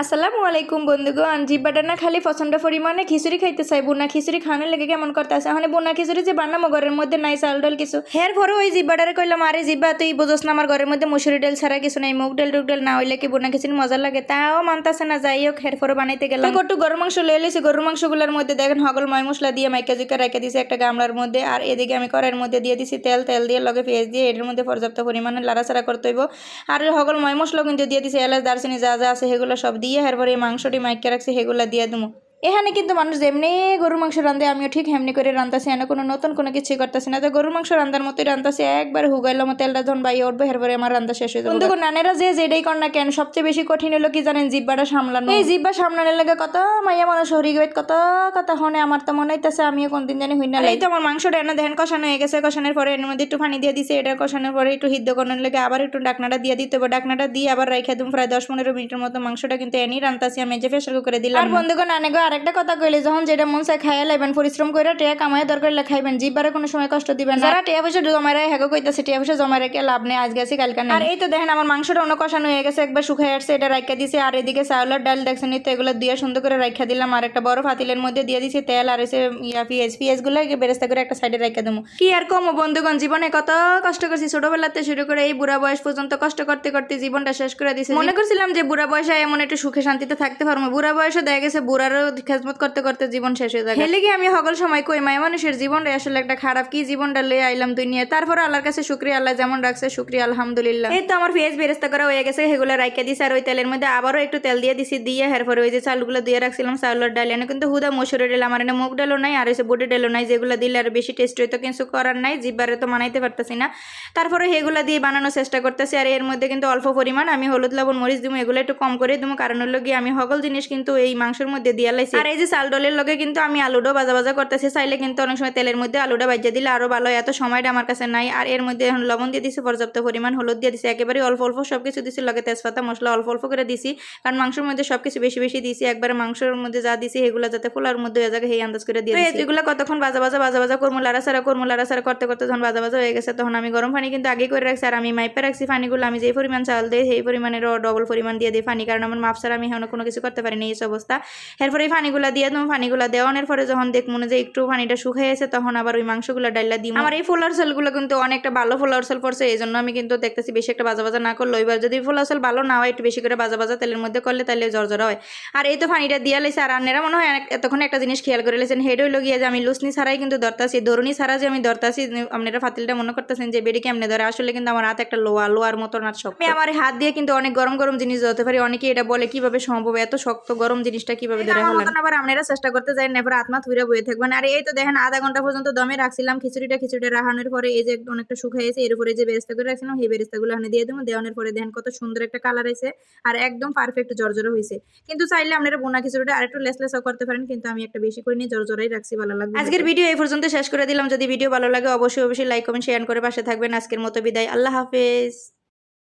আসসালামু আলাইকুম বন্ধুগণ। জিব্বাটা না খালি পছন্দ পরিমাণে খিচুড়ি খাইতে চাই। বুনা খিচুড়ি খাওয়ানোর লেগে কেমন করতে আছে মানে বুনা খিচুড়ি যে বানামো ঘরের মধ্যে নাই চাল ডাল কিছু। হের পরে ওই জিব্বাটারে কইলাম, আরে জিব্বা তুই বুঝোস না আমার ঘরের মধ্যে মুসুরি ডাল ছাড়া কিছু নাই, মুগ ডাল টুক ডাল না হইলে কি বুনা খিচুড়ি মজা লাগে। তাও মানতাছে না। যাই হোক, হের পরে বানাইতে গেলাম। একটু গরুর মাংস লয়ে লইছি। গরুর মাংসগুলোর মধ্যে দেখেন হগল ময় মশলা দিয়ে মাইকা জুকা রেখে দিয়েছি একটা গামলার মধ্যে। আর এদিকে আমি কড়াইয়ের মধ্যে দিয়ে দিছি তেল দিয়ে লগে পেঁয়াজ দিয়ে এর মধ্যে পর্যাপ্ত পরিমাণে লাড়াচাড়া করতে হইব। আর হগল ময় মশলা কিন্তু দিয়ে দিছি, এলাচ দারচিনি যা যা আছে সেগুলো সব দিয়ে এরপরে এই মাংসটি মাইকা রাখছি সেগুলো দিয়ে দেবো। এখানে কিন্তু মানুষ যেমনি গরুর মাংস রান্ধে আমিও ঠিক হেমনি করে রান্তাছি, এনে কোনো নতুন কোনো কিছুই করতেছি না। তো গরুর মাংস রান্ধার মতোই রান্তাছি, একবার হুগাইলাম তেলটা যখন বাইয়ে উঠবে এরপরে আমার রান্না শেষ হয়ে যাবে। কিন্তু নানেরা যে যেটাই কর না কেন সবচেয়ে বেশি কঠিন হলো কি জানেন? জিব্বাটা সামলানো। এই জিব্বা সামলানোর লাগে কত মাইয়া মানুষ হরি গেট কত কথা হনে। আমার তো মনে হইতেছে আমিও কোনদিন জানি হই না। এই তো আমার মাংসটা এনে দেখেন কষানো হয়ে গেছে। কষানোর পরে এর মধ্যে একটু পানি দিয়ে দিছে। এটা কষানোর পরে একটু সিদ্ধ করানোর লাগে আবার একটু ডাকনাটা দিয়ে দিতে হবে। ডাকনাটা দিয়ে আবার রাইখা দিম প্রায় 10-15 মিনিটের মতো। মাংসটা কিন্তু এনেই রান্তাছি আমি, যে প্রেসার কুকারে দিলাম। আর বন্ধুগণ আনেগো আরেকটা কথা কইলে, যখন যেটা মন চায় খাইয়া লাইবেন, পরিশ্রম করে টেয়া কামায় দরকার হলে খাইবেন, জিব্বারে কোনো সময় কষ্ট দিবেন না। যারা টেয়া পয়সা জমায় রাখে হেগো কইতাছে টেয়া পয়সা জমায় রেখে লাভ নেই, আজ গেছি কালকা নেই। আর এই তো দেখেন আমার মাংসটা অন্য কষানো হয়ে গেছে, একবার শুকায় আসছে, এটা রাইখা দিছে। আর এদিকে চাউলের ডাল দেখছেন তো, এগুলো দিয়ে সুন্দর করে রাইখা দিলাম। আর একটা বড় পাতিলের মধ্যে দিয়ে দিছি তেল আর এসে পেঁয়াজগুলো বেরেস্তা করে একটা সাইডে রাইখা দেবো। কি আর কম বন্ধুগণ, জীবনে কত কষ্ট করছি ছোটবেলাতে শুরু করে এই বুড়া বয়স পর্যন্ত কষ্ট করতে করতে জীবনটা শেষ করে দিছে। মনে করছিলাম যে বুড়া বয়সে এমন একটু সুখে শান্তিতে থাকতে পারবো, বুড়া বয়সে দেখা গেছে বুড়ারও খেজমত করতে করতে জীবন শেষ হয়ে যায়। হেলে গিয়ে আমি সকল সময় কই মায় মানুষের জীবনটা আসলে একটা খারাপ, কি জীবনটা লয়ে আইলাম দুনিয়ায়। তারপরে আল্লাহর কাছে শুকরিয়া, আল্লাহ যেমন রাখছে শুকরিয়া আলহামদুলিল্লাহ। এই তো আমার পেঁয়াজ বেরেস্তা করা হয়ে গেছে, সেগুলো রাইখা দিছি। আর ওই তেলের মধ্যে আবারও একটু তেল দিয়ে দিছি, দিয়ে এরপরে ওই যে চালগুলো দিয়ে রাখছিলাম চাউলের ডাল, এনে কিন্তু হুদা মসুরের ডাল, আমার এনে মুগ ডালও নাই আর হচ্ছে বুটের ডালও নাই, যেগুলো দিলে আর বেশি টেস্ট হইতো, কিছু করার নাই, জিব্বারে তো মানাইতে পারতেছি না। তারপরে সেগুলো দিয়ে বানানোর চেষ্টা করতেছি। আর এর মধ্যে কিন্তু অল্প পরিমাণ আমি হলুদ লবণ মরিচ দিব, এগুলো একটু কম করে দিব, কারণ হলো গিয়ে আমি সকল জিনিস কিন্তু এই মাংসের মধ্যে দিয়ে লাইছি। আর এই যে চাল ডালের লগে কিন্তু আমি আলুটাও ভাজা করতেছি, চাইলে কিন্তু অনেক সময় তেলের মধ্যে আলুটা ভাজিয়ে দিলে আরো ভালো, এত সময়টা আমার কাছে নাই। আর এর মধ্যে এখন লবণ দিয়ে দিছি, পর্যাপ্ত পরিমাণ হলুদ দিয়ে দিছি, একেবারে অল্প অল্প সবকিছু দিছি, লগে তেজপাতা মশলা অল্প অল্প করে দিছি, কারণ মাংসের মধ্যে সবকিছু বেশি বেশি দিছি। একবারে মাংসের মধ্যে যা দিছি এগুলো যাতে ফোলার মধ্যে হয়ে যায় সেই আন্দাজ করে দিয়ে দিছি। এগুলো কতক্ষণ ভাজা করবো, লাড়াচাড়া করতে করতে যখন ভাজা হয়ে গেছে, তখন আমি গরম পানি কিন্তু আগে করে রাখছি। আর আমি মাইপে রাখছি পানিগুলো, আমি যে পরিমাণ চাল দিই সেই পরিমাণের ডবল পরিমাণ দিয়ে দিই পানি, কারণ আমার মাপ ছাড়া আমি এখন কোনো কিছু করতে পারিনি এই অবস্থা। এরপরে এই পানিগুলো দিয়ে দেবো। পানিগুলো দেওয়ানোর পরে যখন দেখবো যে একটু পানিটা শুকিয়েছে, তখন আবার ওই মাংসগুলো ডাইলা দিই। আমার এই ফোলার সেলগুলো কিন্তু অনেকটা ভালো ফোলার সেল পড়ছে, এই জন্য আমি কিন্তু দেখতেছি বেশি একটা ভাজা না করলো। এবার যদি ফোলার সেল ভালো না হয়, একটু বেশি করে ভাজা তেলের মধ্যে করলে তাহলে জর্জরা হয়। আর এই তো পানিটা দিয়ে লাইছে। আর আন্নেরা মনে হয় এতক্ষণ একটা জিনিস খেয়াল করে লেছেন, হেড হইল গিয়ে যে আমি লুসনি ছাড়াই কিন্তু ধরতাছি, দরুনি ছাড়া যে আমি ধরতাছি। আপনারা ফাতিলটা মনে করতেছেন যে বেড়ি কেমনে ধরে, আসলে কিন্তু আমার হাত একটা লোয়ার মতো না শক্ত। আমি আমার হাত দিয়ে কিন্তু অনেক গরম জিনিস ধরতে পারি। অনেকে এটা বলে কিভাবে সম্ভব, এত শক্ত গরম জিনিসটা কিভাবে ধরে হলেন। আবার আপনারা চেষ্টা করতে যাই না, এবার আত্মা থুইরা বয়ে থাকবেন। আর এই তো দেখেন আধা ঘন্টা পর্যন্ত দমে রাখছিলাম খিচুড়িটা রাখানোর পরে এই যে অনেকটা শুকাইছে, এর উপরে যে বেরেস্তা করে রাখছিলাম সেই বেরেস্তাগুলো এখানে দিয়ে দেবো। দেওয়ানোর পরে দেখেন কত সুন্দর একটা কালার আছে আর একদম পারফেক্ট জর্জরা হয়েছে। কিন্তু চাইলে আপনারা বোনা খিচুড়িটা আরেকটু লেসও করতে পারেন, কিন্তু আমি একটা বেশি করে নিয়ে জর্জরাই রাখছি, ভালো লাগবে। আজকের ভিডিও এই পর্যন্ত শেষ করে দিলাম। যদি ভিডিও ভালো লাগে অবশ্যই লাইক কমেন্ট শেয়ার করে পাশে থাকবেন। আজকের মতো বিদায়, আল্লাহ হাফেজ।